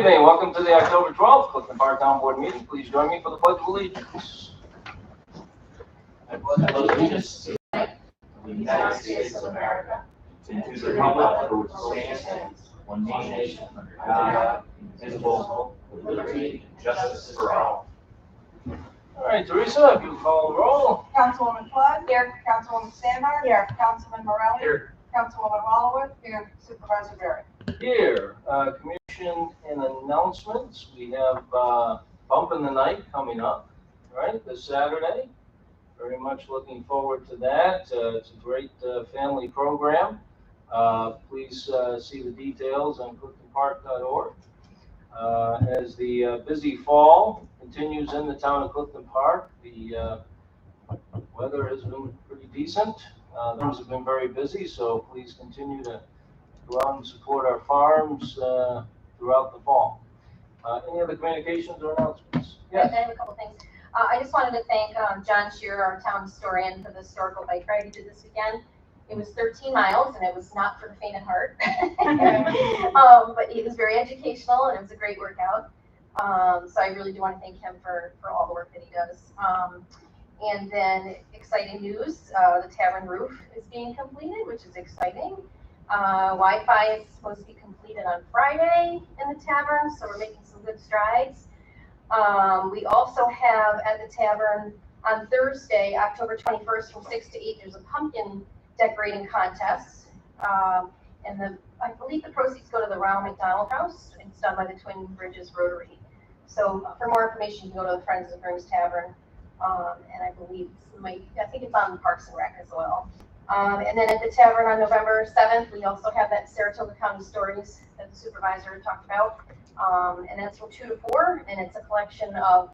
Good evening. Welcome to the October 12th Clifton Park Town Board meeting. Please join me for the Pledge of Allegiance. I pledge allegiance to the United States of America and to the republic for which it stands, one nation, under God, indivisible, with liberty and justice for all. All right, Teresa, if you call the roll. Councilwoman Flood. Here. Councilwoman Sandar. Here. Councilman Morelli. Here. Councilwoman Holloway. Here. Supervisor Berry. Here. Commission and announcements. We have Bump in the Night coming up, right, this Saturday. Very much looking forward to that. It's a great family program. Please see the details on cliftonpark.org. As the busy fall continues in the town of Clifton Park, the weather has been pretty decent. The farms have been very busy, so please continue to go out and support our farms throughout the fall. Any other communications or announcements? Yes. I have a couple things. I just wanted to thank John Shearer, our town historian, for the historical bike ride he did this weekend. It was 13 miles, and it was not for the faint of heart. But it was very educational, and it was a great workout. So I really do want to thank him for all the work that he does. And then exciting news, the Tavern Roof is being completed, which is exciting. Wi-Fi is supposed to be completed on Friday in the tavern, so we're making some good strides. We also have at the tavern on Thursday, October 21st from 6 to 8, there's a pumpkin decorating contest. And I believe the proceeds go to the Ronald McDonald House. It's done by the Twin Bridges Rotary. So for more information, you can go to the Friends of Burns Tavern. And I believe I think it's on Parks and Rec as well. And then at the tavern on November 7th, we also have that Saratoga County Stories that the supervisor talked about. And that's from 2 to 4, and it's a collection of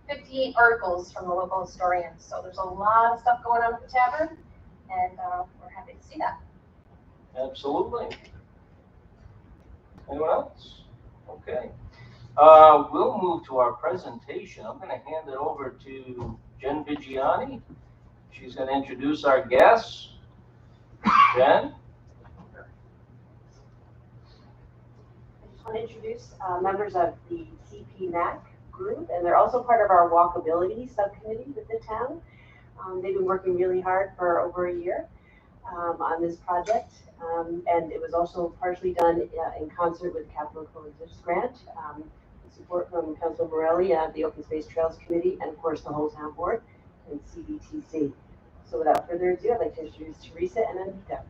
58 articles from the local historians. So there's a lot of stuff going on at the tavern, and we're happy to see that. Absolutely. Anyone else? Okay. We'll move to our presentation. I'm going to hand it over to Jen Vigiani. She's going to introduce our guests. Jen? I just want to introduce members of the CPMAC group, and they're also part of our walkability subcommittee with the town. They've been working really hard for over a year on this project, and it was also partially done in concert with Capital Coexist Grant, support from Councilor Morelli, the Open Space Trails Committee, and of course the whole town board and CBTC. So without further ado, I'd like to introduce Teresa and Anita.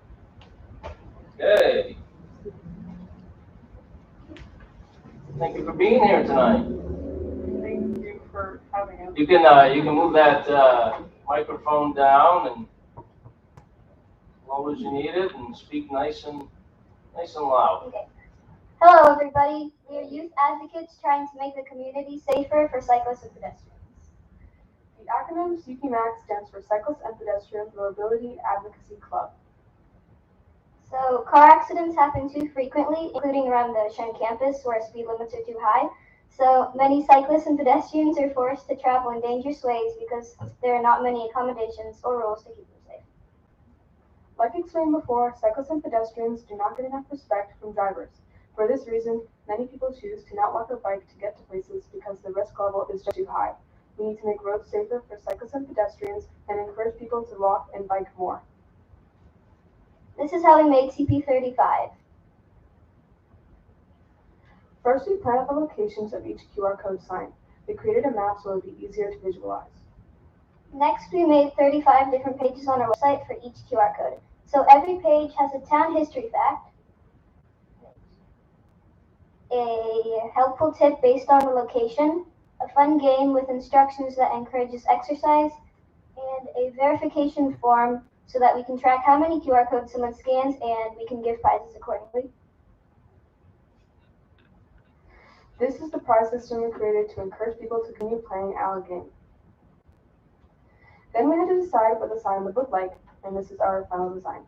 Okay. Thank you for being here tonight. Thank you for having us. You can move that microphone down and low as you need it, and speak nice and loud. Okay. Hello, everybody. We are youth advocates trying to make the community safer for cyclists and pedestrians. The acronym CPMAC stands for Cyclist and Pedestrian Mobility Advocacy Club. So, car accidents happen too frequently, including around the Shen campus where speed limits are too high. So, many cyclists and pedestrians are forced to travel in dangerous ways because there are not many accommodations or rules to keep them safe. Like explained before, cyclists and pedestrians do not get enough respect from drivers. For this reason, many people choose to not walk or bike to get to places because the risk level is just too high. We need to make roads safer for cyclists and pedestrians and encourage people to walk and bike more. This is how we made CP35. First, we planned out the locations of each QR code sign. We created a map so it would be easier to visualize. Next, we made 35 different pages on our website for each QR code. So every page has a town history fact, a helpful tip based on the location, a fun game with instructions that encourages exercise, and a verification form so that we can track how many QR codes someone scans and we can give prizes accordingly. This is the prize system we created to encourage people to continue playing our game. Then we had to decide what the sign would look like, and this is our final design.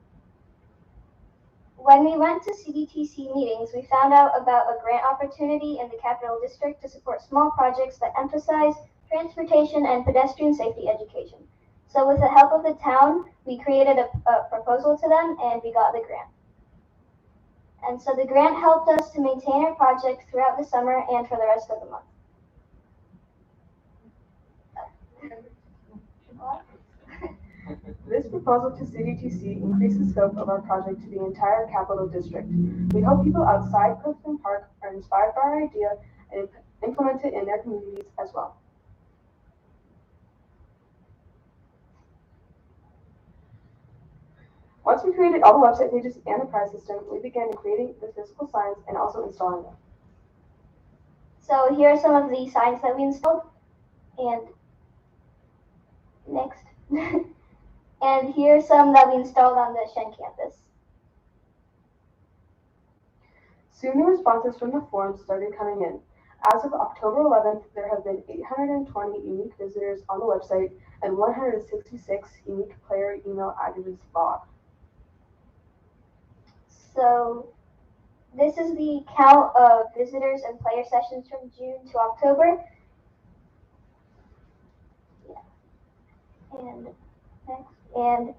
When we went to CDTC meetings, we found out about a grant opportunity in the Capital District to support small projects that emphasize transportation and pedestrian safety education. So with the help of the town, we created a proposal to them and we got the grant. And so the grant helped us to maintain our project throughout the summer and for the rest of the month. This proposal to CDTC increases the scope of our project to the entire Capital District. We hope people outside Clifton Park are inspired by our idea and implement it in their communities as well. Once we created all the website pages and the prize system, we began creating the physical signs and also installing them. So here are some of the signs that we installed. And next. And here are some that we installed on the Shen campus. Soon the responses from the forums started coming in. As of October 11th, there have been 820 unique visitors on the website and 166 unique player email addresses logged. So this is the count of visitors and player sessions from June to October. And next. And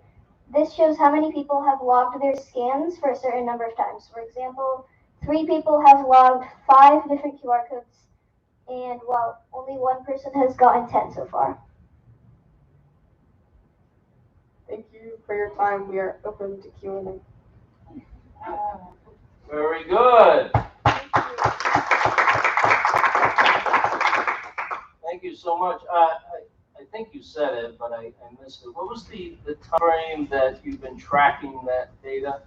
this shows how many people have logged their scans for a certain number of times. For example, 3 people have logged 5 different QR codes, and while only 1 person has gotten 10 so far. Thank you for your time. We are open to Q&A. Very good. Thank you so much. I think you said it, but I missed it. What was the time frame that you've been tracking that data?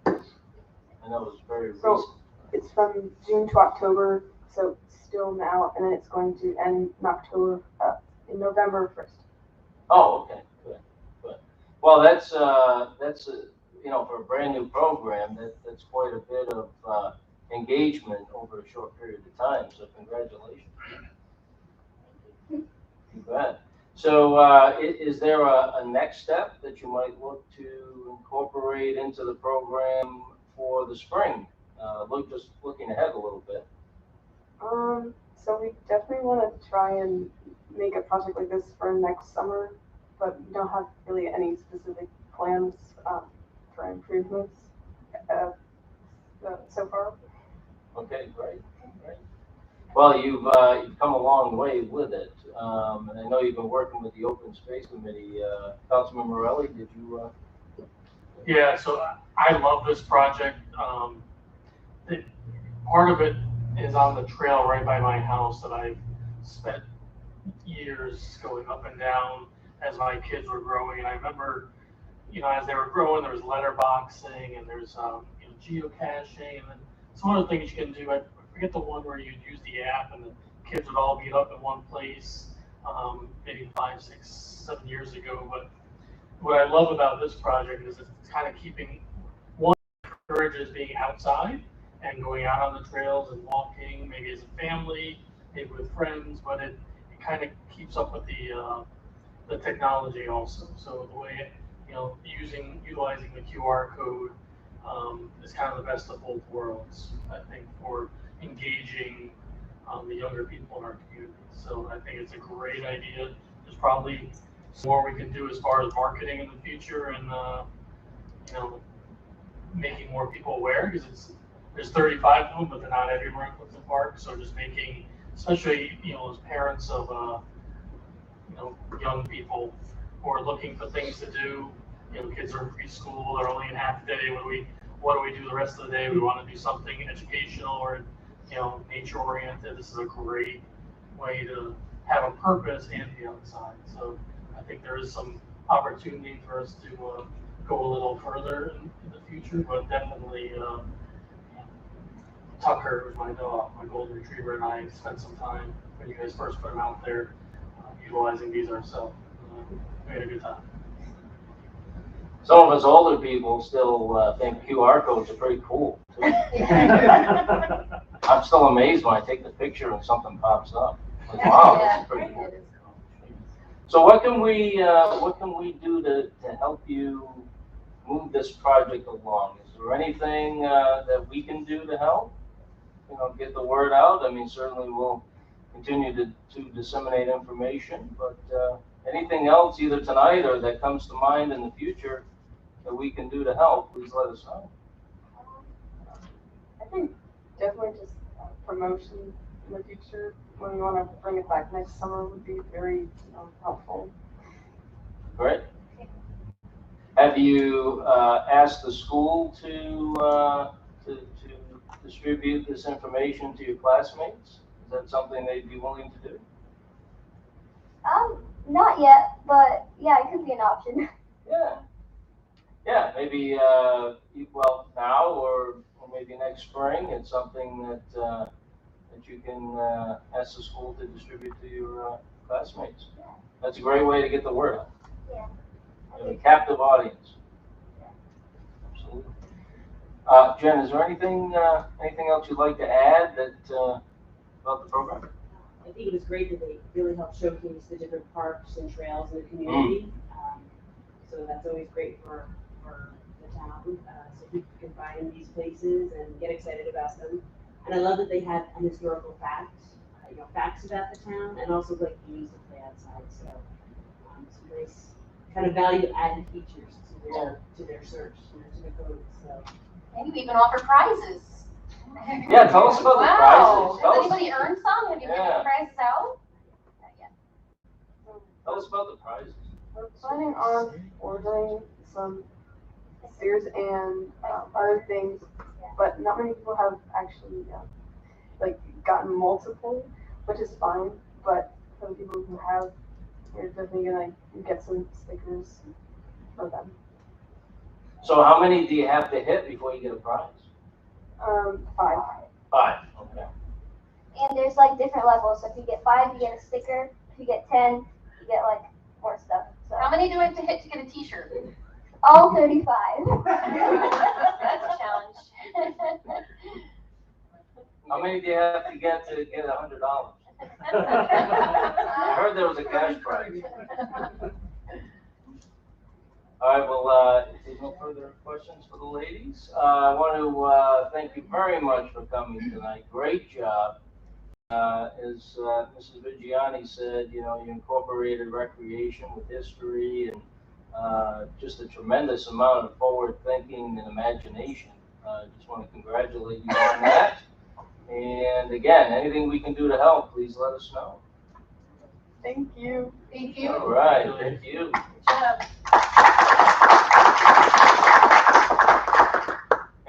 I know it was very recent. It's from June to October, so still now, and then it's going to end in October, in November 1st. Oh, okay, good. Well, that's for a brand new program, that's quite a bit of engagement over a short period of time. So congratulations. You bet. So is there a next step that you might look to incorporate into the program for the spring? Just looking ahead a little bit. So we definitely want to try and make a project like this for next summer, but we don't have really any specific plans for improvements so far. Okay, great. Well, you've come a long way with it, and I know you've been working with the Open Space Committee. Councilman Morelli, did you? Yeah, so I love this project. Part of it is on the trail right by my house that I've spent years going up and down as my kids were growing. And I remember, as they were growing, there was letterboxing and there's geocaching, and then some other things you can do. I forget the one where you'd use the app and the kids would all meet up in one place, maybe 5, 6, 7 years ago. But what I love about this project is it's kind of encourages being outside and going out on the trails and walking, maybe as a family, maybe with friends, but it kind of keeps up with the technology also. So the way utilizing the QR code is kind of the best of both worlds, I think, for engaging the younger people in our community. So I think it's a great idea. There's probably more we can do as far as marketing in the future and making more people aware, because there's 35 of them, but they're not everywhere in Clifton Park. So just making, especially as parents of young people who are looking for things to do. Kids are in preschool, they're only in half a day. What do we do the rest of the day? We want to do something educational or nature oriented. This is a great way to have a purpose and be outside. So I think there is some opportunity for us to go a little further in the future, but definitely Tucker, my dog, my golden retriever, and I spent some time when you guys first put him out there utilizing these ourselves. We had a good time. Some of us older people still think QR codes are pretty cool too. I'm still amazed when I take the picture and something pops up. Like, wow, this is pretty cool. So what can we do to help you move this project along? Is there anything that we can do to help? Get the word out. I mean, certainly we'll continue to disseminate information, but anything else either tonight or that comes to mind in the future that we can do to help, please let us know. think definitely just promotion in the future, when we want to bring it back next summer, would be very helpful. Great. Have you asked the school to distribute this information to your classmates? Is that something they'd be willing to do? Not yet, but yeah, it could be an option. Yeah. Yeah, maybe, well, now or maybe next spring, it's something that you can ask the school to distribute to your classmates. That's a great way to get the word out. Yeah. You have a captive audience. Absolutely. Jen, is there anything else you'd like to add about the program? I think it was great that they really helped showcase the different parks and trails in the community. So that's always great for the town. So people can find these places and get excited about them. And I love that they had a historical fact, facts about the town, and also like views to play outside. So some nice kind of value added features to their search, to the code. So Maybe we even offer prizes. Yeah, tell us about the prizes. Has anybody earned some? Have you given the prizes out? Not yet. Tell us about the prizes. We're planning on ordering some steers and other things, but not many people have actually gotten multiple, which is fine. But for the people who have, we're definitely gonna get some stickers for them. So how many do you have to hit before you get a prize? 5. 5, okay. And there's like different levels. So if you get 5, you get a sticker. If you get 10, you get like more stuff. So How many do I have to hit to get a t-shirt? all 35. That's a challenge. How many do you have to get $100? I heard there was a cash prize. All right, well, if there's no further questions for the ladies, I want to thank you very much for coming tonight. Great job. As Mrs. Vigiani said, you incorporated recreation with history and just a tremendous amount of forward thinking and imagination. Just want to congratulate you on that. And again, anything we can do to help, please let us know. Thank you. Thank you. All right, thank you. Good job.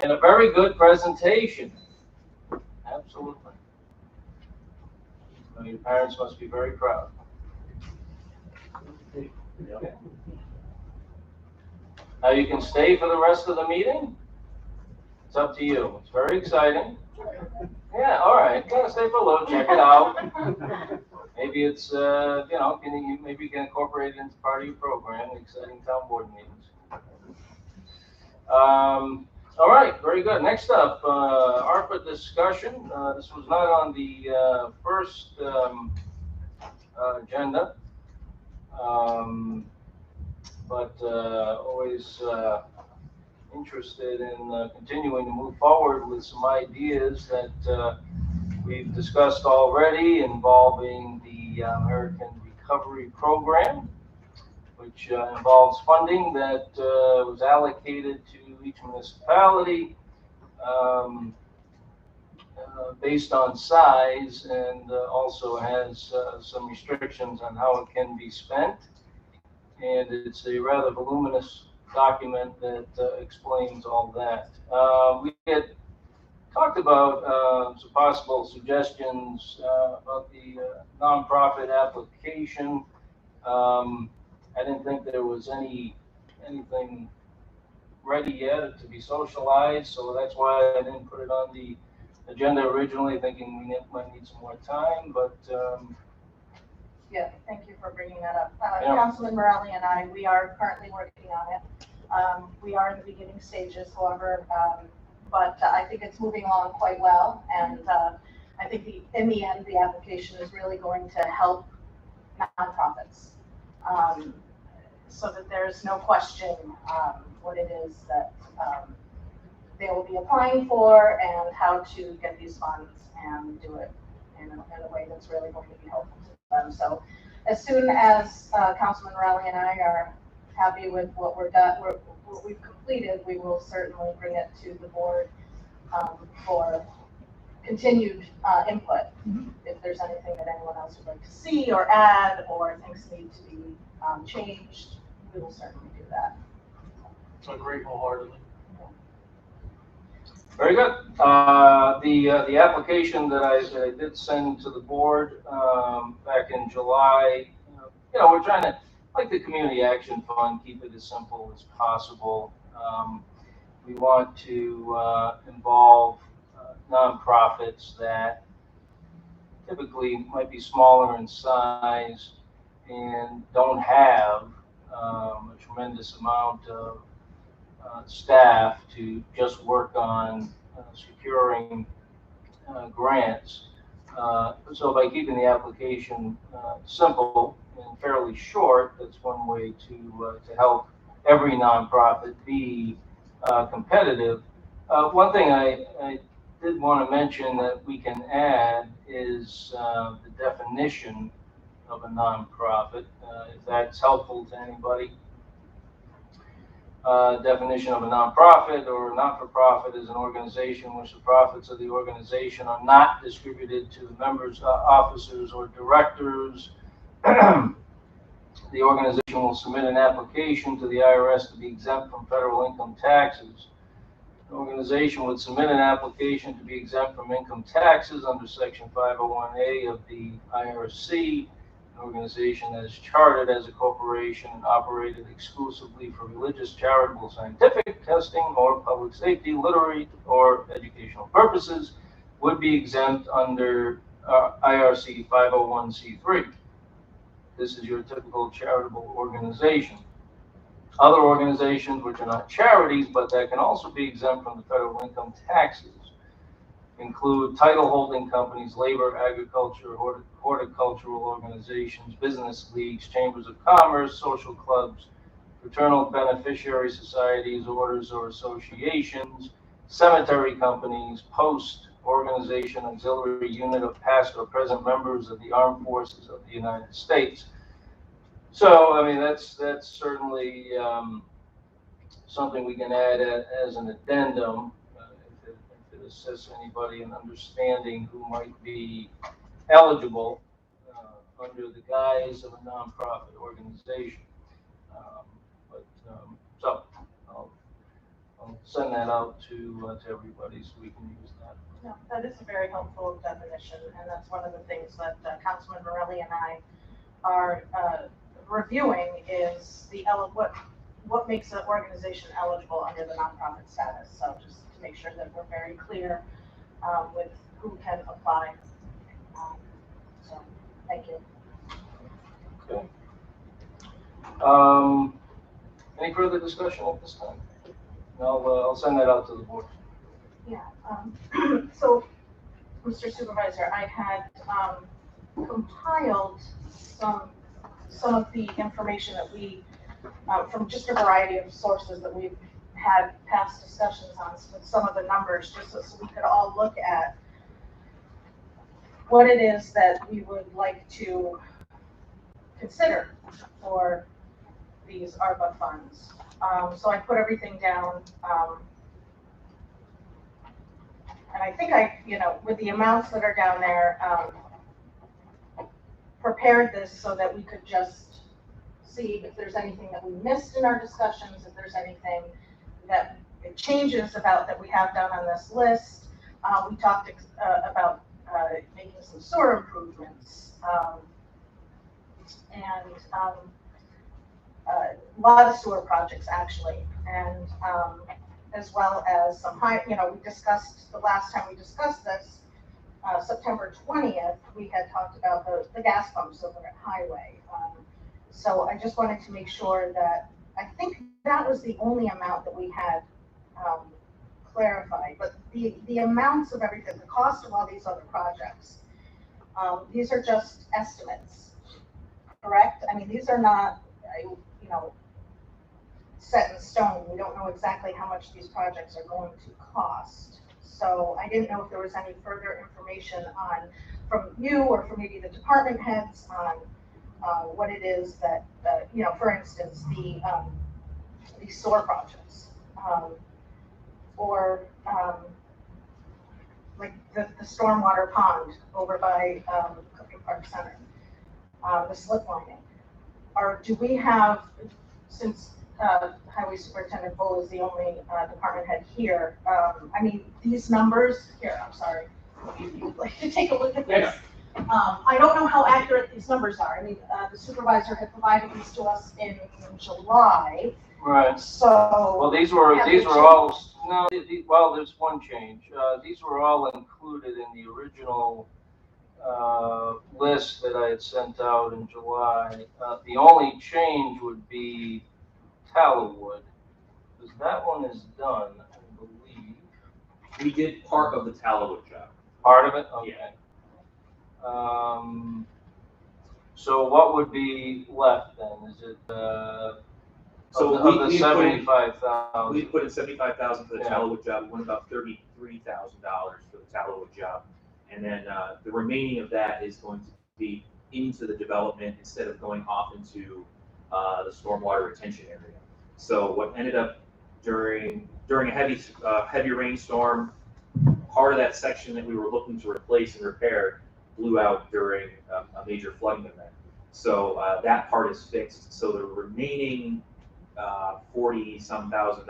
And a very good presentation. Absolutely. Your parents must be very proud. Okay. Now you can stay for the rest of the meeting. It's up to you. It's very exciting. Yeah, all right. You gotta stay for a little. Check it out. Maybe it's maybe you can incorporate it into part of your program. Exciting town board meetings. All right, very good. Next up, ARPA discussion. This was not on the first agenda, but always interested in continuing to move forward with some ideas that we've discussed already involving the American Recovery Program, which involves funding that was allocated to each municipality based on size, and also has some restrictions on how it can be spent. And it's a rather voluminous document that explains all that. We had talked about some possible suggestions about the nonprofit application. I didn't think there was anything ready yet to be socialized, so that's why I didn't put it on the agenda originally, thinking we might need some more time, but Yeah, thank you for bringing that up. Yeah. Councilman Morelli and I, we are currently working on it. We are in the beginning stages, however, but I think it's moving along quite well. And I think in the end, the application is really going to help nonprofits, so that there's no question what it is that they will be applying for and how to get these funds and do it in a way that's really going to be helpful to them. So as soon as Councilman Morelli and I are happy with what we've completed, we will certainly bring it to the board for continued input. If there's anything that anyone else would like to see or add, or things need to be changed, we will certainly do that. So great wholeheartedly. Very good. The application that I did send to the board back in July, we're trying to, like the Community Action Fund, keep it as simple as possible. We want to involve nonprofits that typically might be smaller in size and don't have a tremendous amount of staff to just work on securing grants. So by keeping the application simple and fairly short, that's one way to help every nonprofit be competitive. One thing I did want to mention that we can add is the definition of a nonprofit, if that's helpful to anybody. Definition of a nonprofit or not-for-profit is an organization which the profits of the organization are not distributed to the members, officers, or directors. The organization will submit an application to the IRS to be exempt from federal income taxes. An organization would submit an application to be exempt from income taxes under Section 501A of the IRC. An organization that is chartered as a corporation and operated exclusively for religious, charitable, scientific, testing, or public safety, literary, or educational purposes would be exempt under IRC 501c3. This is your typical charitable organization. Other organizations which are not charities, but that can also be exempt from the federal income taxes, include title holding companies, labor, agriculture, horticultural organizations, business leagues, chambers of commerce, social clubs, fraternal beneficiary societies, orders or associations, cemetery companies, post organization, auxiliary unit of past or present members of the armed forces of the United States. So, I mean, that's certainly something we can add as an addendum if it assists anybody in understanding who might be eligible under the guise of a nonprofit organization. So I'll send that out to everybody so we can use that. No, that is a very helpful definition, and that's one of the things that Councilman Morelli and I are reviewing is what makes an organization eligible under the nonprofit status. So just to make sure that we're very clear with who can apply. So thank you. Okay. Any further discussion at this time? I'll send that out to the board. Yeah. So, Mr. Supervisor, I had compiled some of the information that we, from just a variety of sources that we've had past discussions on with some of the numbers, just so we could all look at what it is that we would like to consider for these ARPA funds. So I put everything down, and I think with the amounts that are down there, prepared this so that we could just see if there's anything that we missed in our discussions, if there's anything that it changes about that we have done on this list. We talked about making some sewer improvements, and a lot of sewer projects actually, and as well as some high, we discussed the last time we discussed this, September 20th, we had talked about the gas pumps over at Highway. So I just wanted to make sure that, I think that was the only amount that we had clarified, but the amounts of everything, the cost of all these other projects, these are just estimates, correct? I mean, these are not, set in stone. We don't know exactly how much these projects are going to cost. So I didn't know if there was any further information from you or from maybe the department heads on what it is that, for instance, the sewer projects, or like the stormwater pond over by, Cooking Park Center, the slip lining. Do we have, since, Highway Superintendent Bull is the only, department head here, I mean, these numbers, here, I'm sorry, if you'd like to take a look at this. I don't know how accurate these numbers are. I mean, the supervisor had provided these to us in July, Right. so. Well, these were all, no, well, there's one change. These were all included in the original list that I had sent out in July. The only change would be Tallowood, because that one is done, I believe. We did part of the Tallowood job. Part of it? Okay. So what would be left then? Is it, So of we the put in- 75,000? We put in 75,000 for the Yeah. Tallowood job, we went about $33,000 for the Tallowood job. And then, the remaining of that is going to be into the development instead of going off into, the stormwater retention area. So what ended up during a heavy rainstorm, part of that section that we were looking to replace and repair blew out during a major flooding event. So that part is fixed. So the remaining $40-some thousand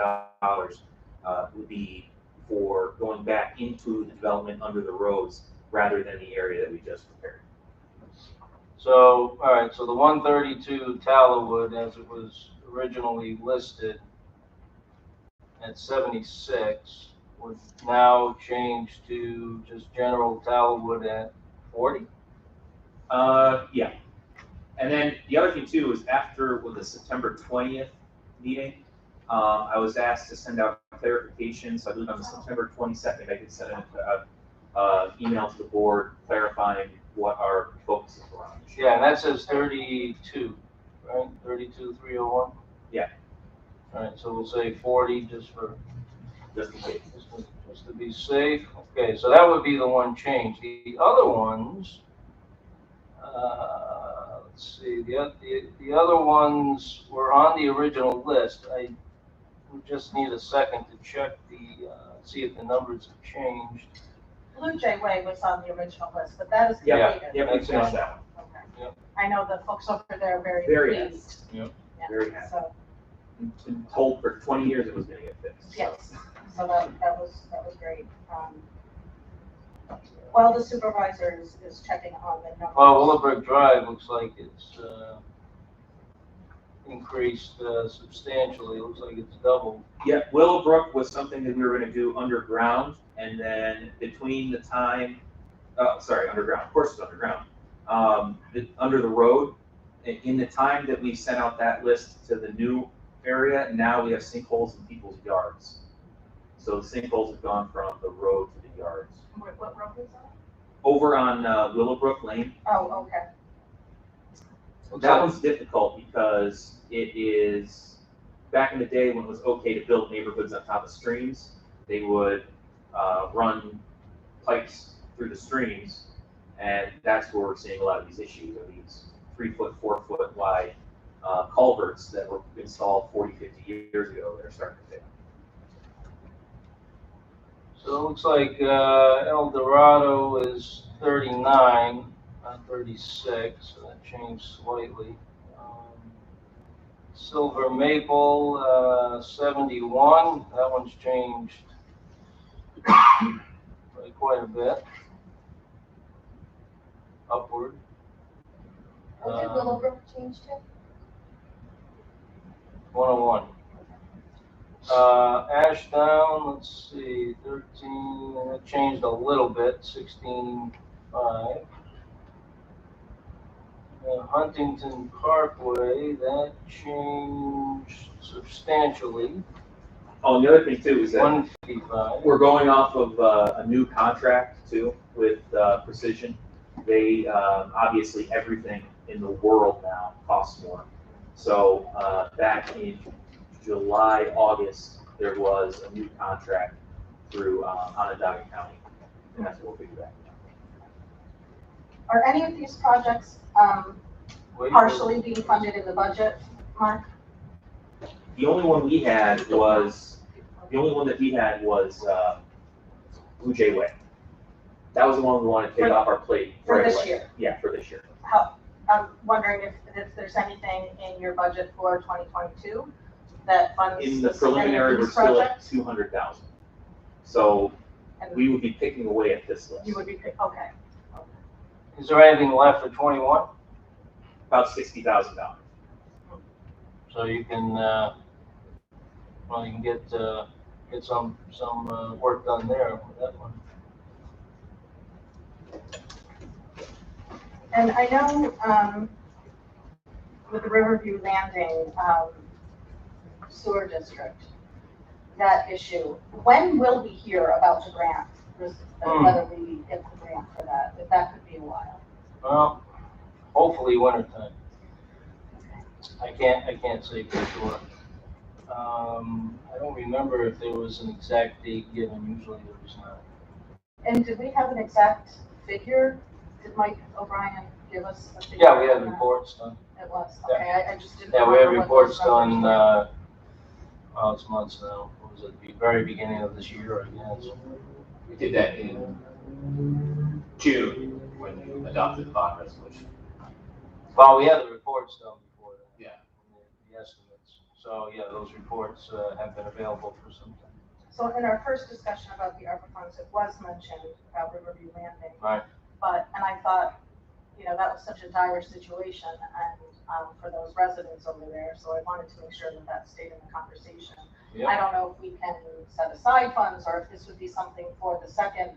would be for going back into the development under the roads rather than the area that we just repaired. So, all right, so the 132 Tallowood, as it was originally listed at 76, would now change to just general Tallowood at 40? Yeah. And then the other thing too is after with the September 20th meeting, I was asked to send out clarification. So I believe on the September 22nd, I could send an email to the board clarifying what our focuses were on. Yeah, and that says 32, right? 32,301? Yeah. All right, so we'll say 40 just Just in case. just to be safe. Okay, so that would be the one change. The other ones, let's see, the other ones were on the original list. I would just need a second to check see if the numbers have changed. Blue Jay Way was on the original list, but that is Yeah. completed. Yeah, we finished that one. Okay. Yep. I know the folks over there are very Very happy. pleased. Yep. Yeah, Very happy. So, Been told for 20 years it was gonna get fixed. So. yes, so that was great. While the supervisor is checking on the numbers. Well, Willowbrook Drive looks like it's increased substantially. It looks like it's doubled. Yeah, Willowbrook was something that we were gonna do underground, and then between the time, underground, of course it's underground, under the road, in the time that we sent out that list to the new area, now we have sinkholes in people's yards. So the sinkholes have gone from the road to the yards. What road is that? Over on Willowbrook Lane, Oh, okay. that one's difficult because it is, back in the day when it was okay to build neighborhoods on top of streams, they would run pipes through the streams, and that's where we're seeing a lot of these issues, are these 3-foot, 4-foot wide culverts that were installed 40, 50 years ago that are starting to fail. So it looks like El Dorado is 39, not 36, so that changed slightly. Silver Maple, 71, that one's changed by quite a bit, upward. What did Willowbrook change to? 101. Ashdown, let's see, 13, that changed a little bit, 16.5. Huntington Parkway, that changed substantially, Oh, and the other thing too is that 155. we're going off of a new contract too with Precision. They, obviously everything in the world now costs more. So back in July, August, there was a new contract through Onondaga County, and that's what we'll figure out. Are any of these projects partially being funded in the budget, Mark? The only one that we had was Blue Jay Way. That was the one we wanted to take off our plate. For right this away. year? Yeah, for this year. I'm wondering if there's anything in your budget for 2022 that funds In the any preliminary, of we're these still at projects? 200,000. So And we would be picking away at this list. you would be, okay. Is there anything left for 21? About $60,000. So you can, well, you can get some work done there with that one. And I know, with the Riverview Landing, sewer district, that issue, when will we hear about the grant? Whether we get the grant for that, if that could be a while. Well, hopefully wintertime. I can't say for sure. I don't remember if there was an exact date given. Usually there was not. And did we have an exact figure? Did Mike O'Brien give us a figure? Yeah, we had on that? reports done. It was, Yeah. okay, I just didn't. Yeah, we had remember what reports those numbers done, were. it's months now. What was it, the very beginning of this year, I guess. We did that in June when you adopted the bond resolution. Well, we had the reports done before that. Yeah. The estimates. So, yeah, those reports have been available for some time. So in our first discussion about the ARPA funds, it was mentioned about Riverview Landing. Right. And I thought, that was such a dire situation and, for those residents over there, so I wanted to make sure that that stayed in the conversation. Yeah. I don't know if we can set aside funds or if this would be something for the second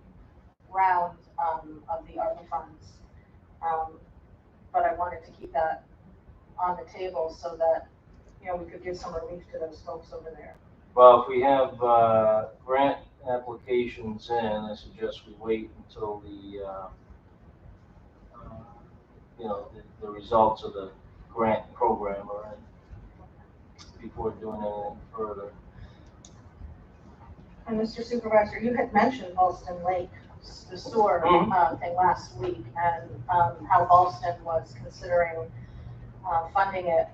round, of the ARPA funds. But I wanted to keep that on the table so that, we could give some relief to those folks over there. Well, if we have grant applications in, I suggest we wait until the results of the grant program are in before doing anything further. And Mr. Supervisor, you had mentioned Ballston Lake, the sewer thing last week, and how Ballston was considering funding it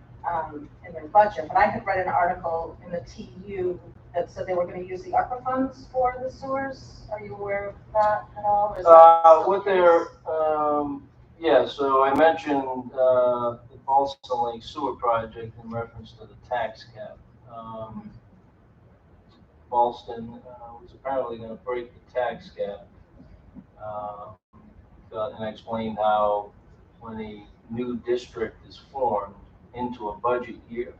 in their budget. But I had read an article in the TU that said they were going to use the ARPA funds for the sewers. Are you aware of that at all? Or is that What they're, yeah, so I mentioned the Ballston Lake Sewer Project in reference to the tax cap. Ballston was apparently going to break the tax cap. And I explained how when a new district is formed into a budget year,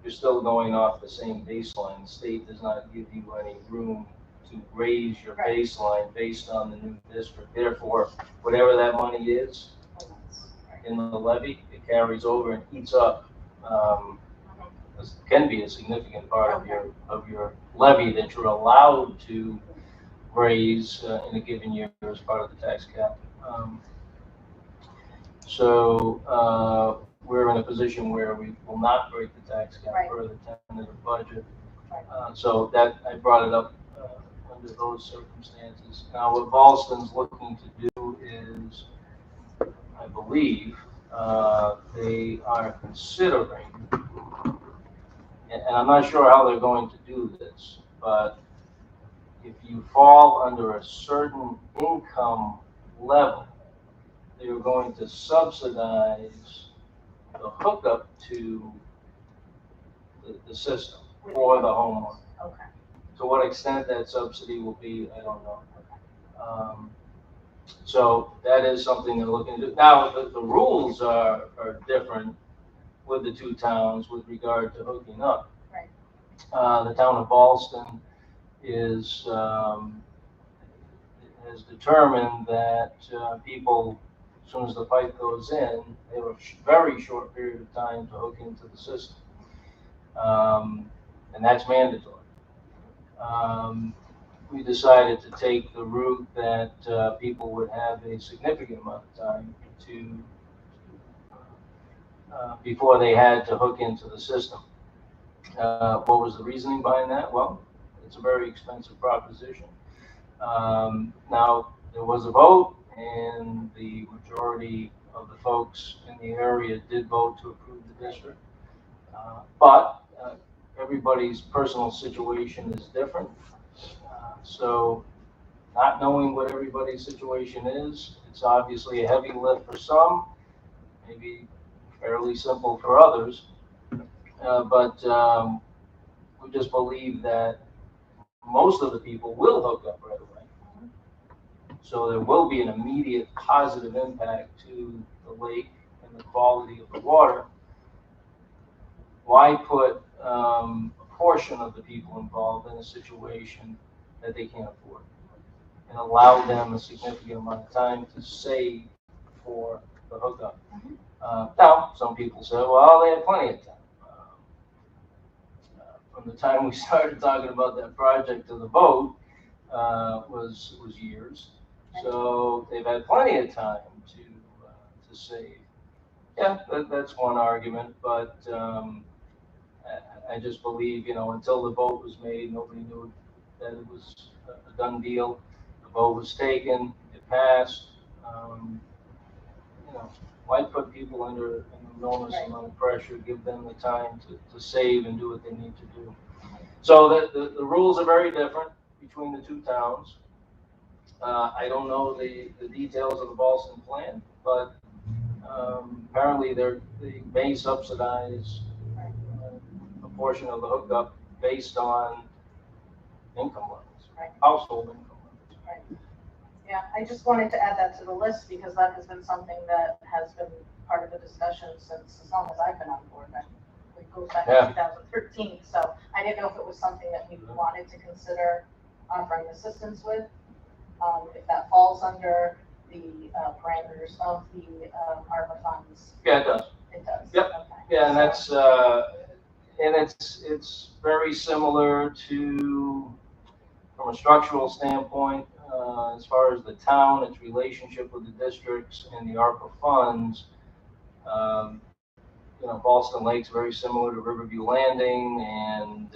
you're still going off the same baseline. The state does not give you any room to raise your baseline based on the new district. Therefore, whatever that money is in the levy, it carries over and eats up. This can be a significant part of your levy that you're allowed to raise in a given year as part of the tax cap. So we're in a position where we will not break the tax cap for the tentative budget. So that I brought it up under those circumstances. Now, what Ballston's looking to do is, I believe, they are considering, and I'm not sure how they're going to do this, but if you fall under a certain income level, they're going to subsidize the hookup to the system for the homeowner. Okay. To what extent that subsidy will be, I don't know. So that is something they're looking to do. Now, the rules are different with the two towns with regard to hooking up. Right. The town of Ballston has determined that people, as soon as the pipe goes in, they have a very short period of time to hook into the system. And that's mandatory. We decided to take the route that people would have a significant amount of time to before they had to hook into the system. What was the reasoning behind that? Well, it's a very expensive proposition. Now, there was a vote, and the majority of the folks in the area did vote to approve the district. But everybody's personal situation is different. So not knowing what everybody's situation is. It's obviously a heavy lift for some, maybe fairly simple for others. But we just believe that most of the people will hook up right away. So there will be an immediate positive impact to the lake and the quality of the water. Why put a portion of the people involved in a situation that they can't afford? And allow them a significant amount of time to save for the hookup. Now, some people say, well, they had plenty of time. From the time we started talking about that project to the vote was years. So they've had plenty of time to save. Yeah, that's one argument, but I just believe, until the vote was made, nobody knew that it was a done deal. The vote was taken, it passed. Why put people under an enormous amount of pressure, give them the time to save and do what they need to do. So the rules are very different between the two towns. I don't know the details of the Boston plan, but apparently they may subsidize a portion of the hookup based on income levels, household income levels. Right. Yeah, I just wanted to add that to the list because that has been something that has been part of the discussion since as long as I've been on board. It goes back to 2013, so I didn't know if it was something that we wanted to consider offering assistance with. If that falls under the parameters of the ARPA funds. Yeah, it does. It does. Yep. Okay. Yeah, and that's it's very similar to, from a structural standpoint, as far as the town, its relationship with the districts and the ARPA funds. Boston Lake's very similar to Riverview Landing, and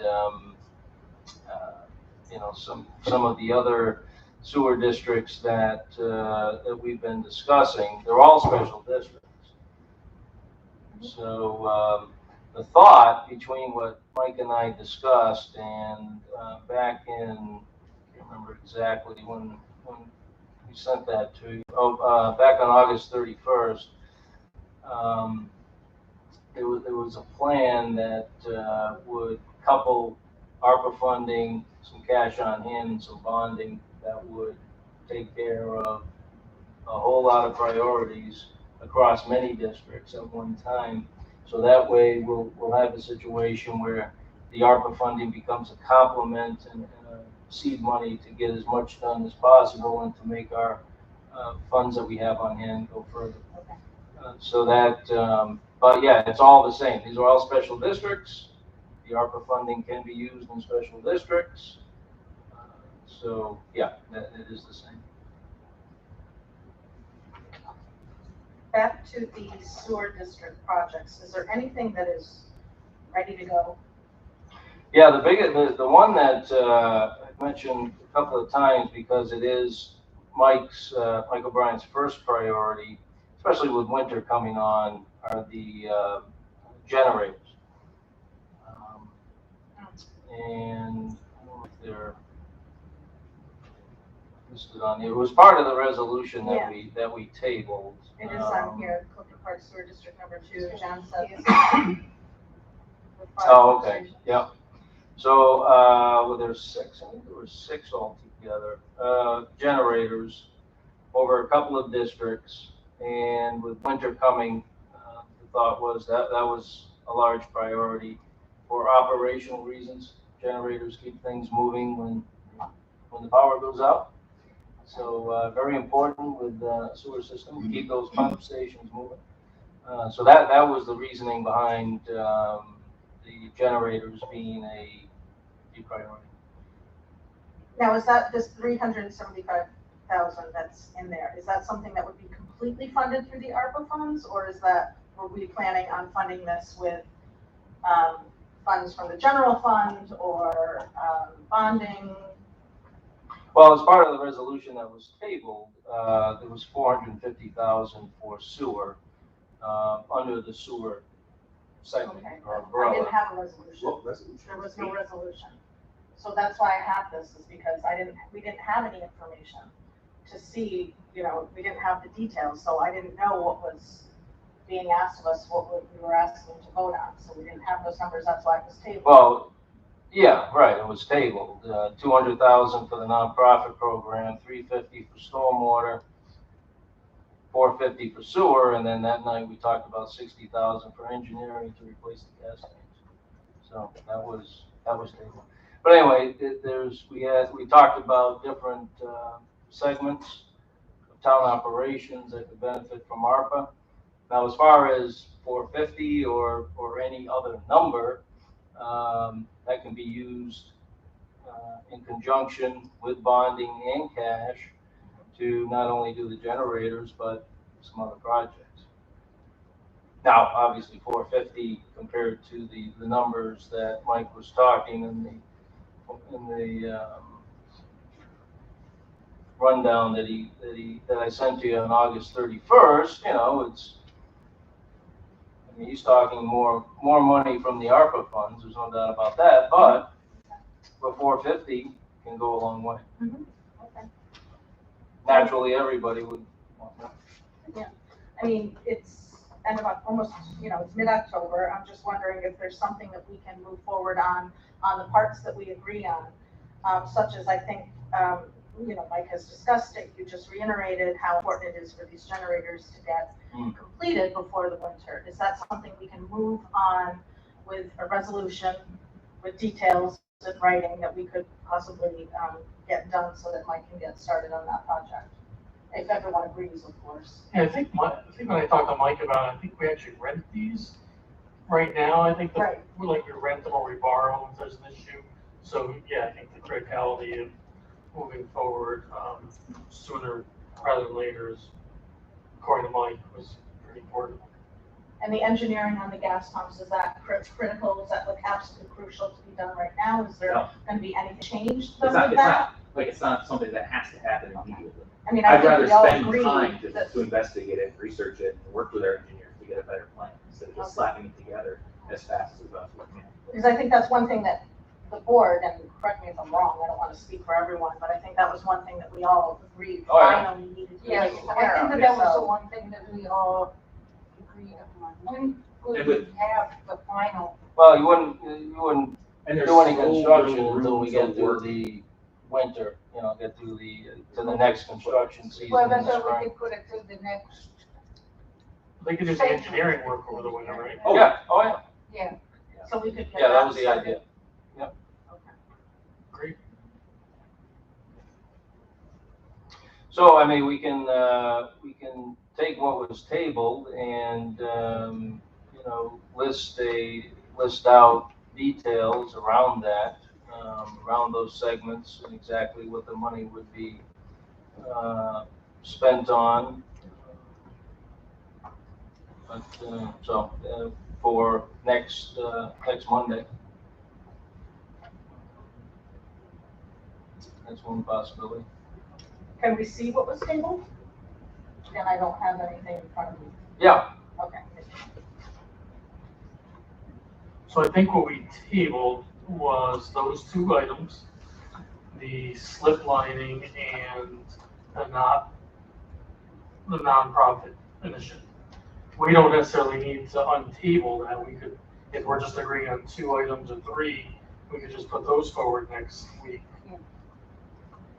some of the other sewer districts that we've been discussing. They're all special districts. So the thought between what Mike and I discussed, and back in, I can't remember exactly when we sent that to you. Back on August 31st. There was a plan that would couple ARPA funding, some cash on hand, and some bonding that would take care of a whole lot of priorities across many districts at one time. So that way we'll have a situation where the ARPA funding becomes a complement and a seed money to get as much done as possible and to make our funds that we have on hand go further. But yeah, it's all the same. These are all special districts. The ARPA funding can be used in special districts. So yeah, it is the same. Back to the sewer district projects. Is there anything that is ready to go? Yeah, the one that I mentioned a couple of times because it is Mike O'Brien's first priority, especially with winter coming on, are the generators. And I don't know if they're listed on here. It was part of the resolution that we tabled. It is on here, Clifton Park Sewer District number 2, John said. Oh, okay, yeah. So, there's 6, I think there were 6 altogether, generators over a couple of districts. And with winter coming, the thought was that was a large priority for operational reasons. Generators keep things moving when the power goes out. So very important with the sewer system to keep those pump stations moving. So that was the reasoning behind the generators being a priority. Now, is that this 375,000 that's in there? Is that something that would be completely funded through the ARPA funds, or were we planning on funding this with funds from the general fund or bonding? Well, as part of the resolution that was tabled, there was 450,000 for sewer under the sewer segment or I umbrella. didn't have a resolution. What resolution? There was no resolution. So that's why I have this, is because we didn't have any information to see, we didn't have the details, so I didn't know what was being asked of us, what we were asking to vote on, so we didn't have those numbers, that's why it was tabled. Well, yeah, right, it was tabled, 200,000 for the nonprofit program, 350 for stormwater, 450 for sewer, and then that night we talked about 60,000 for engineering to replace the gas tanks. So that was tabled. But anyway, we talked about different segments of town operations that could benefit from ARPA. Now, as far as 450 or any other number, that can be used in conjunction with bonding and cash to not only do the generators, but some other projects. Now, obviously, 450 compared to the numbers that Mike was talking in the rundown that I sent to you on August 31st, he's talking more money from the ARPA funds, there's no doubt about that, but 450 can go a long way. Okay. Naturally, everybody would want that. Yeah, I mean, it's end of almost, it's mid-October. I'm just wondering if there's something that we can move forward on the parts that we agree on, such as I think, Mike has discussed it. You just reiterated how important it is for these generators to get completed before the winter. Is that something we can move on with a resolution with details in writing that we could possibly get done so that Mike can get started on that project? If everyone agrees, of course. Yeah, I think when I talked to Mike about it, I think we actually rent these right now. I think Right. we rent them or we borrow them if there's an issue. So yeah, I think the criticality of moving forward sooner rather than later is, according to Mike, was pretty important. And the engineering on the gas pumps, is that critical? Is that absolutely crucial to be done right now? Is there No. going to be anything changed It's with that? it's not something that has to happen immediately. I mean, I I'd think rather we all spend agree time that, to investigate it, research it, and work with our engineers to get a better plan, instead of just slapping it together as fast as we possibly can. because I think that's one thing that the board, and correct me if I'm wrong, I don't want to speak for everyone, but I think that was one thing that we all agreed Oh, yeah. finally needed to be Yes, taken I care think of. that was the So- one thing that we all agreed upon. When And would we have the final? Well, you wouldn't And there's do any so construction little until room we to get through work. the winter, get through to the next construction season Well, in that's the why we spring. could put it to the next, They could do the engineering work over the winter, right? Oh, Yeah, oh, yeah. yeah. So we could get Yeah, that was the started. idea. Yep. Great. So, I mean, we can take what was tabled and, list out details around that, around those segments and exactly what the money would be, spent on. But, for next Monday. That's one possibility. Can we see what was tabled? Again, I don't have anything in front of me. Yeah, Okay. So I think what we tabled was those two items, the slip lining and the nonprofit initiative. We don't necessarily need to untable that. We could, if we're just agreeing on 2 items or 3, we could just put those forward next week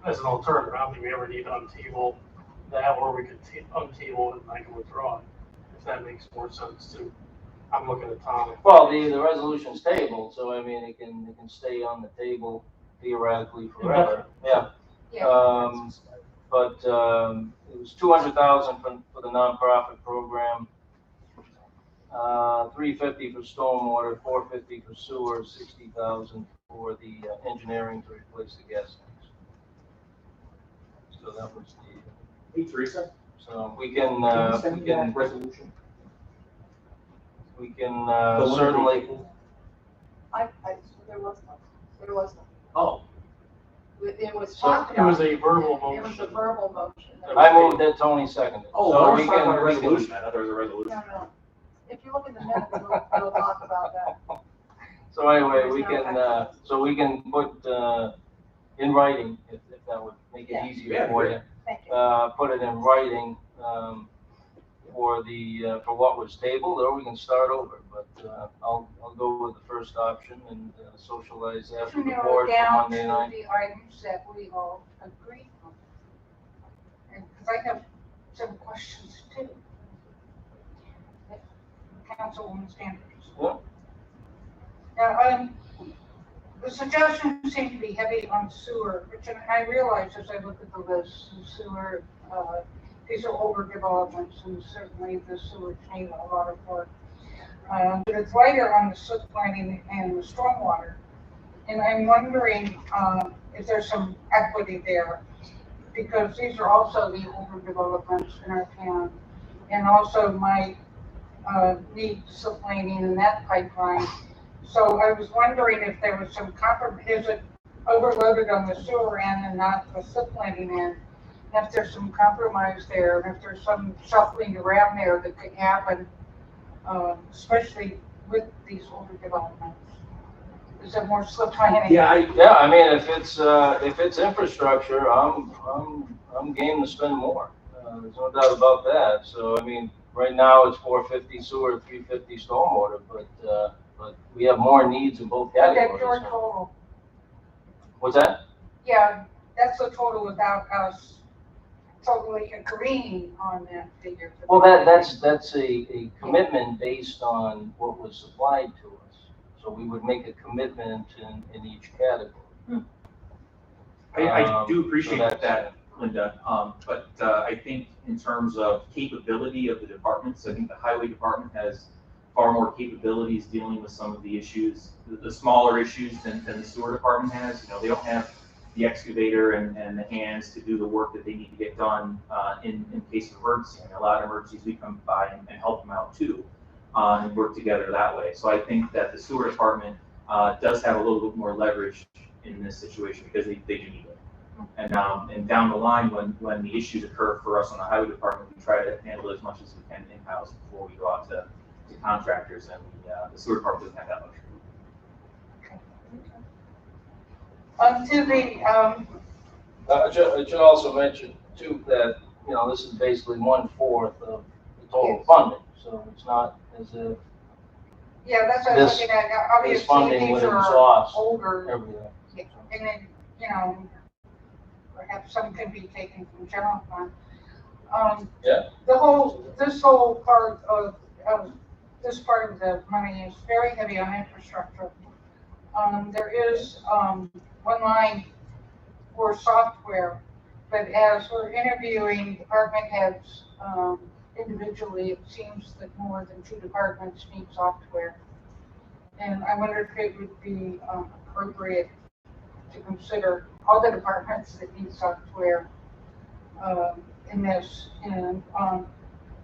as an alternative. I don't think we ever need to untable that, or we could untable it and I can withdraw it, if that makes more sense too. I'm looking at Tom. well, the resolution's tabled, so I mean, it can stay on the table theoretically forever. Yeah. Yeah. But it was 200,000 for the nonprofit program, 350 for stormwater, 450 for sewer, 60,000 for the engineering to replace the gas tanks. So that was Hey, Teresa, so we can you send me that can resolution? we can The one that certainly. we tabled? There was none. Oh, It was So talked it about. was a verbal It was a motion. verbal motion. I moved it, Tony seconded. oh, So I was we talking can- about a we can- resolution, I thought there was a resolution. No. If you look at the minutes, it'll talk about that. So anyway, we can put, in writing, if that would make it Yeah. easier Yeah, for great. you. Thank you. Put it in writing, for what was tabled, or we can start over, but, I'll go with the first option and socialize To after the narrow board it for down Monday to night. the items that we all agreed on. And, because I have some questions too. Councilwoman Standards. Yeah. Now, the suggestions seem to be heavy on sewer, which I realize as I look at the list, the sewer, these are older developments, and certainly the sewage need a lot of work. But it's lighter on the soot lining and the stormwater. And I'm wondering, if there's some equity there, because these are also the older developments in our town, and also might, need soot lining in that pipeline. So I was wondering if there was some compromise, is it overloaded on the sewer end and not the soot lining end? And if there's some compromise there, and if there's some shuffling around there that could happen, especially with these older developments. Is there more slip lining? Yeah, I mean, if it's infrastructure, I'm game to spend more. There's no doubt about that. So, I mean, right now it's 450 sewer, 350 stormwater, but we have more needs in both That's categories. your so. total. What's that? Yeah, that's the total without us totally agreeing on that figure. Well, that's a commitment based on what was supplied to us. So we would make a commitment in each category. I do appreciate so that, Linda, but I think in terms of capability of the departments, I think the highway department has far more capabilities dealing with some of the issues, the smaller issues than the sewer department has. You know, they don't have the excavator and the hands to do the work that they need to get done in case of emergency. I mean, a lot of emergencies, we come by and help them out too, and work together that way. So I think that the sewer department does have a little bit more leverage in this situation because they do need it. And down the line, when the issues occur for us on the highway department, we try to handle as much as we can in-house before we go out to contractors, and the sewer department doesn't have that luxury. To the, I should also mention too that, you know, this is basically 1/4 of the total funding. So it's not as if yeah, that's what I was This- looking at. this Obviously, funding would these are exhaust older, everything. and then, you know, perhaps some can be taken from general fund. Yeah. This whole part of this part of the money is very heavy on infrastructure. There is, one line for software, but as we're interviewing department heads, individually, it seems that more than 2 departments need software. And I wonder if it would be appropriate to consider all the departments that need software in this. And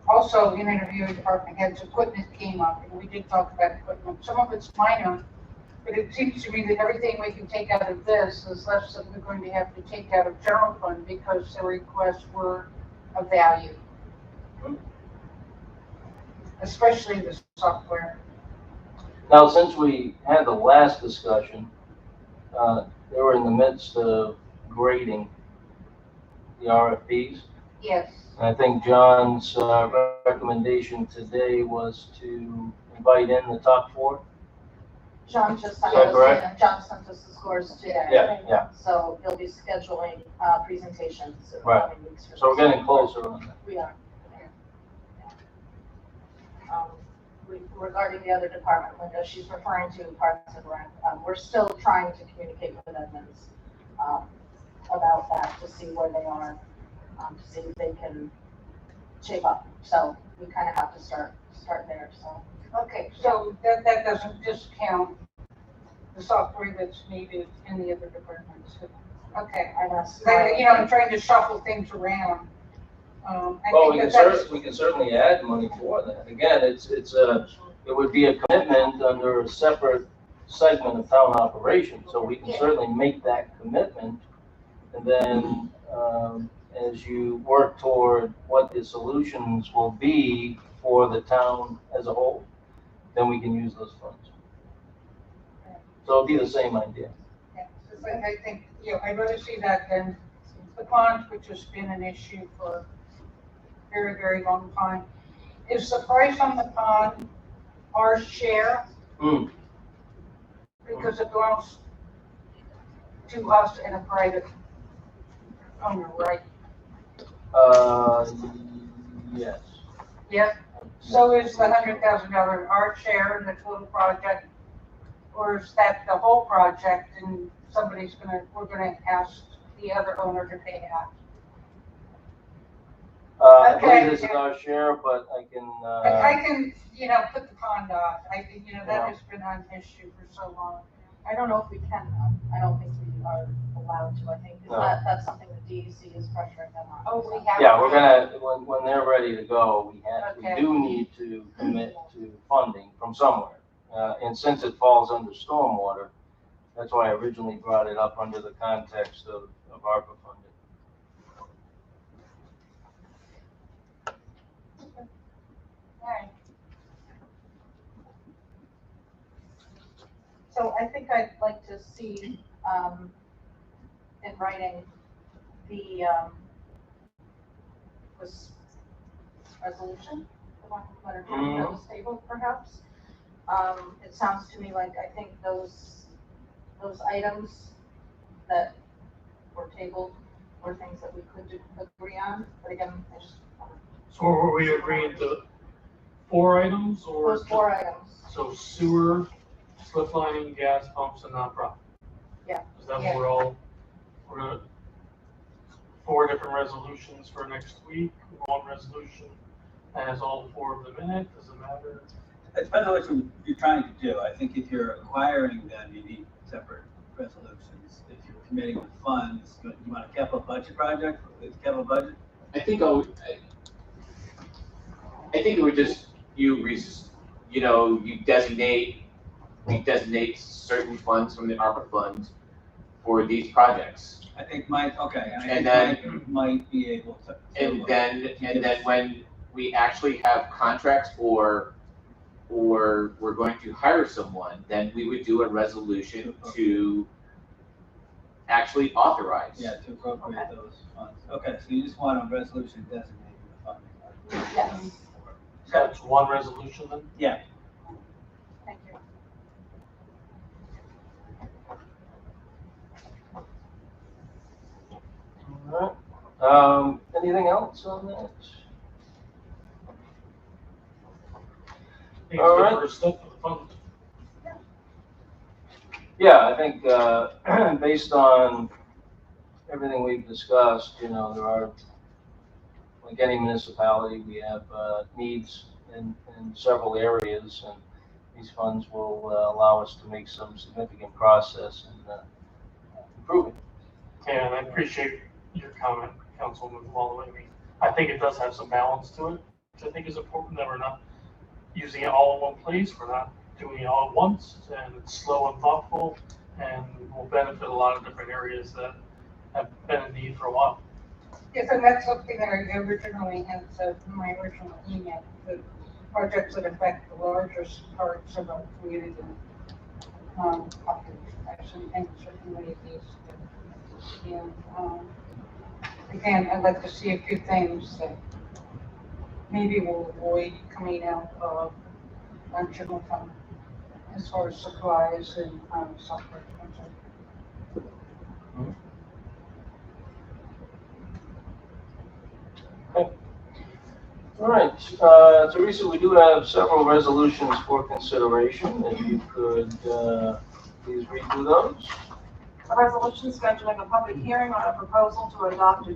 also in interviewing department heads, equipment came up, and we did talk about equipment. Some of it's minor, but it seems to me that everything we can take out of this is less than we're going to have to take out of general fund because the requests were of value. Especially the software. Now, since we had the last discussion, they were in the midst of grading the RFPs. Yes. And I think John's recommendation today was to invite in the top 4. John just sent Is that us, correct? John sent us the scores today. Yeah. So he'll be scheduling presentations in the Right. coming weeks. for So we're this. getting closer on that. We are. Regarding the other department, Linda, she's referring to Parks and Rec. We're still trying to communicate with Edmonds about that to see where they are, to see if they can shape up. So we kind of have to start there. So Okay, so that doesn't discount the software that's needed in the other departments. Okay, I guess. you know, I'm trying to shuffle things around. I Well, think that's. we can certainly add money for that. Again, it would be a commitment under a separate segment of town operations. So we can certainly make that commitment. And then, as you work toward what the solutions will be for the town as a whole, then we can use those funds. So it'll be the same idea. Yeah, 'cause I think, I'd rather see that than the pond, which has been an issue for a very, very long time. Is the price on the pond our share? Hmm. Because it belongs to us and a private owner, right? Yes. Yeah. So is the $100,000 our share in the total project? Or is that the whole project and we're gonna ask the other owner to pay half? I Okay. believe this is our share, but I can, I can, put the pond off. That Yeah. has been an issue for so long. I don't know if we can though. I don't think we are allowed to. I think No. that's something that DEC is pressuring them on. Oh, we have. yeah, we're gonna, when they're ready to go, we Okay. do need to commit to funding from somewhere. And since it falls under stormwater, that's why I originally brought it up under the context of ARPA funding. Alright. So I think I'd like to see, in writing, this resolution, the one letter that was tabled perhaps. It sounds to me like I think those items that were tabled were things that we could agree on, but again, I just. So were we agreeing to 4 items or? Those 4 items. So sewer, slip lining, gas pumps, and nonprofit? Yeah. Is that Yeah. what we're gonna, 4 different resolutions for next week, 1 resolution that has all 4 of them in it, does it matter? It depends on what you're trying to do. I think if you're acquiring them, you need separate resolutions. If you're committing with funds, you want a capital budget project, capital budget? I think it would just, you designate certain funds from the ARPA funds for these projects. I think Mike, okay, and I And think then- Mike might be able to. And then when we actually have contracts or we're going to hire someone, then we would do a resolution to actually authorize. Yeah, to appropriate those funds. Okay, so you just want a resolution designating the funding. Yes. So it's 1 resolution then? Yeah. Thank you. All right. Anything else on that? I think All it's right. the first step of the fund. Yeah, I think, based on everything we've discussed, there are, like any municipality, we have, needs in several areas, and these funds will, allow us to make some significant progress in, improving. Yeah, and I appreciate your comment, Councilwoman Walloway. I think it does have some balance to it, which I think is important, that we're not using it all in one place, we're not doing it all at once, and it's slow and thoughtful, and will benefit a lot of different areas that have been in need for a while. Yes, and that's something that I originally had said in my original email, the projects that affect the largest parts of our community. Population and communities. And, again, I'd like to see a few things that maybe will avoid coming out of general fund as far as supplies and, software. Okay. All right, Teresa, we do have several resolutions for consideration. If you could, please read through those. A resolution scheduling a public hearing on a proposal to adopt a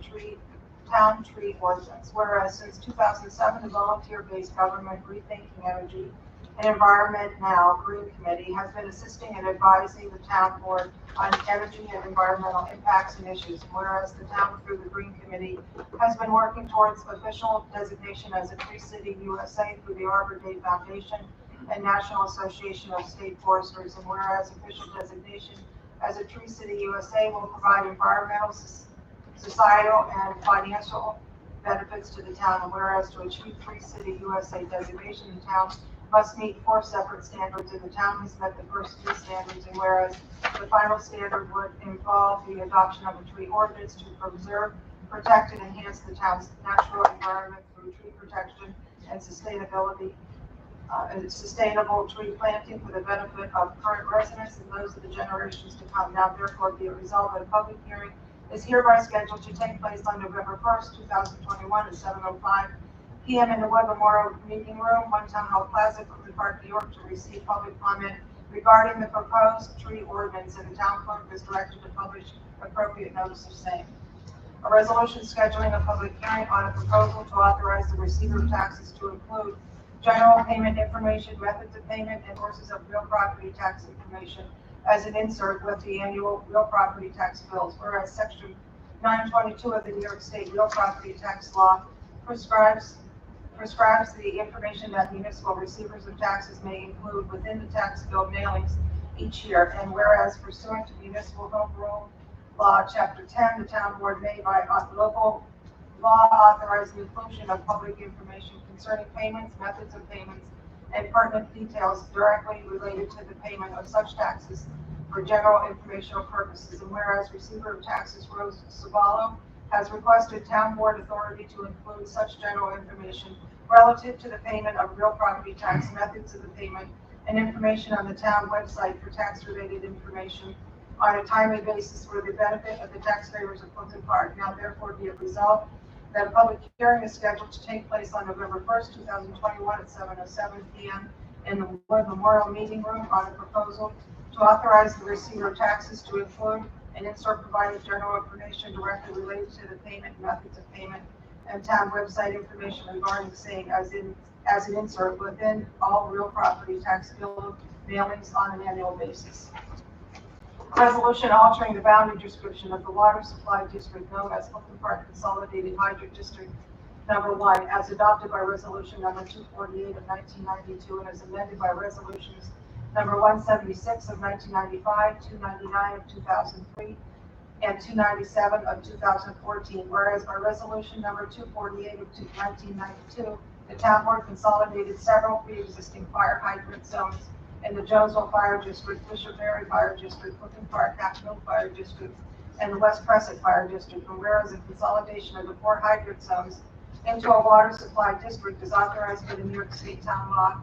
town tree ordinance. Whereas since 2007, the volunteer-based government Rethinking Energy and Environment Now Green Committee has been assisting and advising the town board on energy and environmental impacts and issues. Whereas the town, through the Green Committee, has been working towards official designation as a Tree City USA through the Arbor Day Foundation and National Association of State Foresters. And whereas official designation as a Tree City USA will provide environmental, societal, and financial benefits to the town. And whereas to achieve Tree City USA designation, the town must meet 4 separate standards, and the town has met the first 2 standards, and whereas the final standard would involve the adoption of a tree ordinance to preserve, protect, and enhance the town's natural environment through tree protection and sustainability, and sustainable tree planting for the benefit of current residents and those of the generations to come. Now therefore be it resolved that a public hearing is hereby scheduled to take place on November 1st, 2021 at 7:05 p.m. in the Wood Memorial Meeting Room, 1 Town Hall Plaza, Clifton Park, New York, to receive public comment regarding the proposed tree ordinance, and the town clerk is directed to publish appropriate notice of same. A resolution scheduling a public hearing on a proposal to authorize the receiver of taxes to include general payment information, methods of payment, and sources of real property tax information as an insert with the annual real property tax bills, whereas Section 922 of the New York State Real Property Tax Law prescribes the information that municipal receivers of taxes may include within the tax bill mailings each year, and whereas pursuant to Municipal Home Rule Law, Chapter 10, the town board may, by local law, authorize the inclusion of public information concerning payments, methods of payments, and pertinent details directly related to the payment of such taxes for general informational purposes. And whereas Receiver of Taxes Rose Savallo has requested town board authority to include such general information relative to the payment of real property tax, methods of the payment, and information on the town website for tax-related information on a timely basis for the benefit of the taxpayers of Clifton Park. Now therefore be it resolved that a public hearing is scheduled to take place on November 1st, 2021 at 7:07 p.m. in the Wood Memorial Meeting Room on a proposal to authorize the receiver of taxes to include and insert provided general information directly related to the payment, methods of payment, and town website information regarding the same as an insert within all real property tax bill mailings on an annual basis. Resolution altering the boundary description of the water supply district known as Clifton Park Consolidated Hydro District Number 1, as adopted by Resolution Number 248 of 1992 and as amended by Resolutions Number 176 of 1995, 299 of 2003, and 297 of 2014. Whereas by Resolution Number 248 of 1992, the town board consolidated several pre-existing fire hydrant zones in the Jonesville Fire District, Bishop Mary Fire District, Clifton Park, Half Mill Fire District, and the West Crescent Fire District. And whereas the consolidation of the 4 hydrant zones into a water supply district is authorized by the New York State Town Law,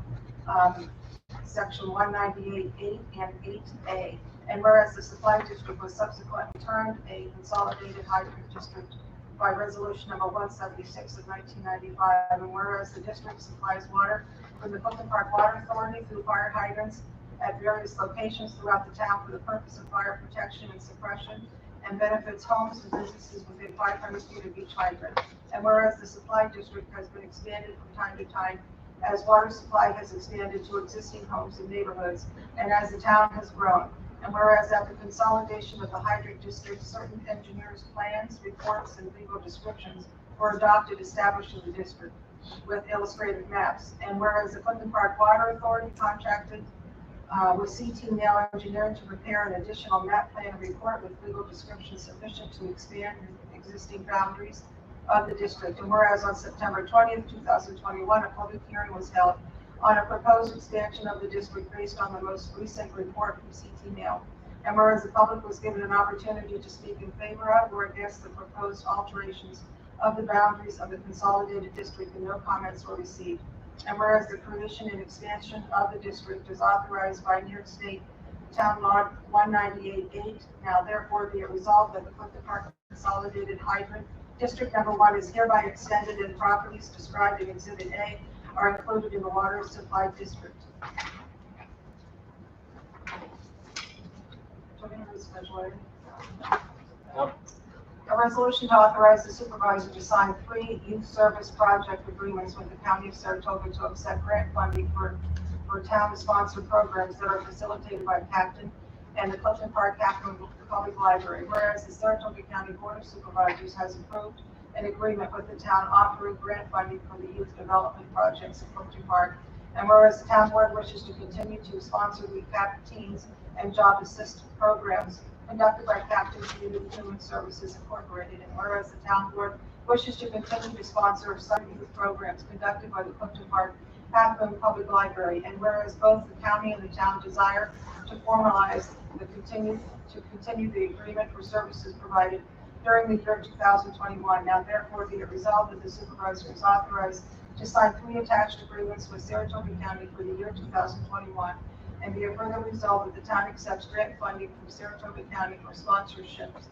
Section 198(8) and 8A. And whereas the supply district was subsequently termed a consolidated hydrant district by Resolution Number 176 of 1995, and whereas the district supplies water from the Clifton Park Water Authority through fire hydrants at various locations throughout the town for the purpose of fire protection and suppression, and benefits homes and businesses within 500 feet of each hydrant. And whereas the supply district has been expanded from time to time as water supply has expanded to existing homes and neighborhoods, and as the town has grown. And whereas after consolidation of the hydrant district, certain engineers' plans, reports, and legal descriptions were adopted establishing the district with illustrated maps. And whereas the Clifton Park Water Authority contracted with CT Nail Engineering to prepare an additional map plan report with legal descriptions sufficient to expand the existing boundaries of the district. And whereas on September 20th, 2021, a public hearing was held on a proposed expansion of the district based on the most recent report from CT Nail. And whereas the public was given an opportunity to speak in favor of or against the proposed alterations of the boundaries of the consolidated district, and no comments were received. And whereas the creation and expansion of the district is authorized by New York State Town Law 198(8), now therefore be it resolved that the Clifton Park Consolidated Hydrant District Number 1 is hereby extended, and properties described in Exhibit A are included in the water supply district. A resolution to authorize the supervisor to sign 3 youth service project agreements with the County of Saratoga to accept grant funding for town-sponsored programs that are facilitated by Captain and the Clifton Park Capital Public Library. Whereas the Saratoga County Board of Supervisors has approved an agreement with the town offering grant funding for the youth development projects in Clifton Park. And whereas the town board wishes to continue to sponsor the CAP Teens and Job Assist programs conducted by Captain Community Human Services Incorporated. And whereas the town board wishes to continue to sponsor some youth programs conducted by the Clifton Park Half Moon Public Library, and whereas both the county and the town desire to formalize continue the agreement for services provided during the year 2021. Now therefore be it resolved that the supervisor is authorized to sign 3 attached agreements with Saratoga County for the year 2021. And be it further resolved that the town accepts grant funding from Saratoga County for sponsorships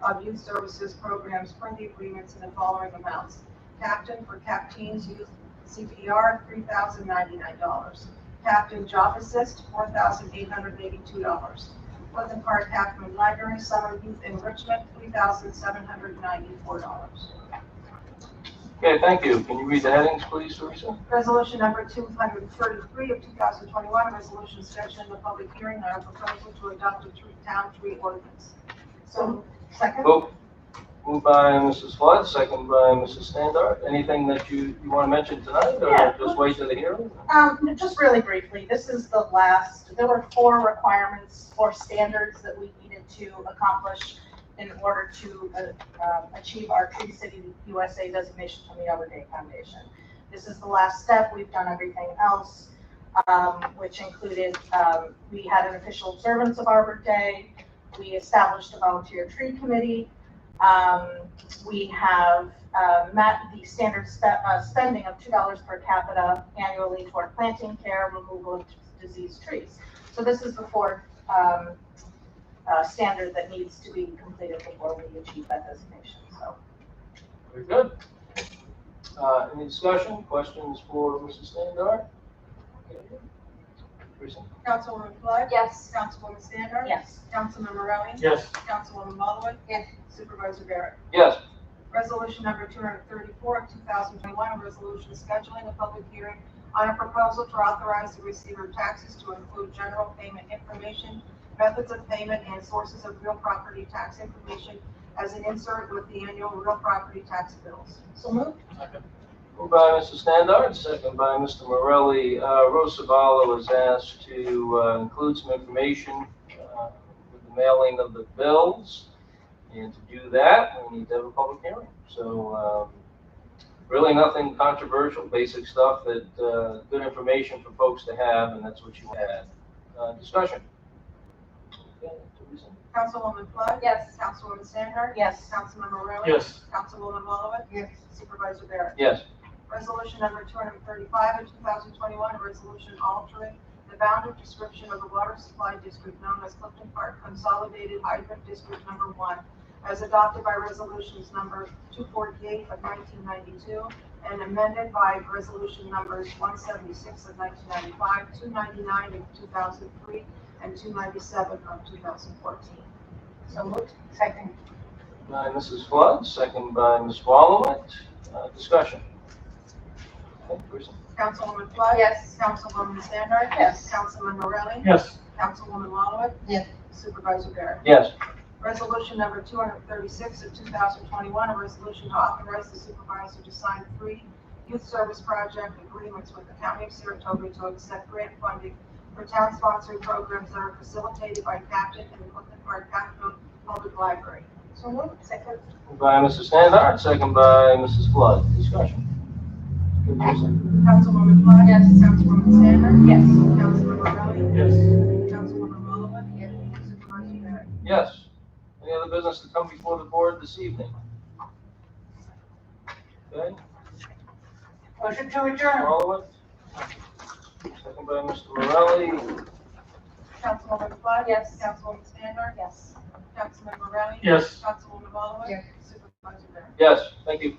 of youth services programs per the agreements in the following amounts. Captain for Captain's Youth CPR, $3,099. Captain Job Assist, $4,882. Pleasant Park Half Moon Library Summer Youth Enrichment, $3,794. Okay, thank you. Can you read the headings, please, Teresa? Resolution number 233 of 2021, a resolution scheduling the public hearing on a proposal to adopt a town tree ordinance. So, second? Moved by Mrs. Flood, second by Mrs. Standard. Anything that you want to mention tonight, or Yeah. just wait till the hearing? Just really briefly, this is the last, there were 4 requirements or standards that we needed to accomplish in order to achieve our Tree City USA designation from the Arbor Day Foundation. This is the last step. We've done everything else, which included, we had an official observance of Arbor Day. We established a volunteer tree committee. We have met the standard spending of $2 per capita annually for planting care, removal of diseased trees. So this is the 4th standard that needs to be completed before we achieve that designation. So, Very good. Any discussion, questions for Mrs. Standard? Okay. Teresa? Councilwoman Flood? Yes. Councilwoman Standard? Yes. Councilman Morelli? Yes. Councilwoman Mollowitz? Yes. Supervisor Barrett? Yes. Resolution number 234 of 2021, a resolution scheduling a public hearing on a proposal to authorize the receiver of taxes to include general payment information, methods of payment, and sources of real property tax information as an insert with the annual real property tax bills. So moved. Moved by Mrs. Standard, second by Mr. Morelli. Rose Savala was asked to include some information with the mailing of the bills. And to do that, we need to have a public hearing. So really nothing controversial, basic stuff that good information for folks to have, and that's what you had. Discussion. Okay, Teresa? Councilwoman Flood? Yes. Councilwoman Standard? Yes. Councilman Morelli? Yes. Councilwoman Mollowitz? Yes. Supervisor Barrett? Yes. Resolution number 235 of 2021, a resolution altering the boundary description of the water supply district known as Clifton Park Consolidated Hydrant District Number 1, as adopted by resolutions number 248 of 1992 and amended by resolution numbers 176 of 1995, 299 of 2003, and 297 of 2014. So moved. Second. By Mrs. Flood, second by Ms. Wallowit. Discussion. Okay, Teresa? Councilwoman Flood? Yes. Councilwoman Standard? Yes. Councilman Morelli? Yes. Councilwoman Mollowitz? Yes. Supervisor Barrett? Yes. Resolution number 236 of 2021, a resolution to authorize the supervisor to sign 3 youth service project agreements with the County of Saratoga to accept grant funding for town-sponsored programs that are facilitated by Captain and the Clifton Park Half Moon Public Library. So moved. Second. Moved by Mrs. Standard, second by Mrs. Flood. Discussion. Good news. Councilwoman Flood? Yes. Councilwoman Standard? Yes. Councilman Morelli? Yes. Councilwoman Mollowitz? Yes. Supervisor Barrett? Yes. Any other business to come before the board this evening? Okay. Motion to adjourn. Wallowit. Second by Mr. Morelli. Councilwoman Flood? Yes. Councilwoman Standard? Yes. Councilman Morelli? Yes. Councilwoman Mollowitz? Yes. Supervisor Barrett? Yes, thank you.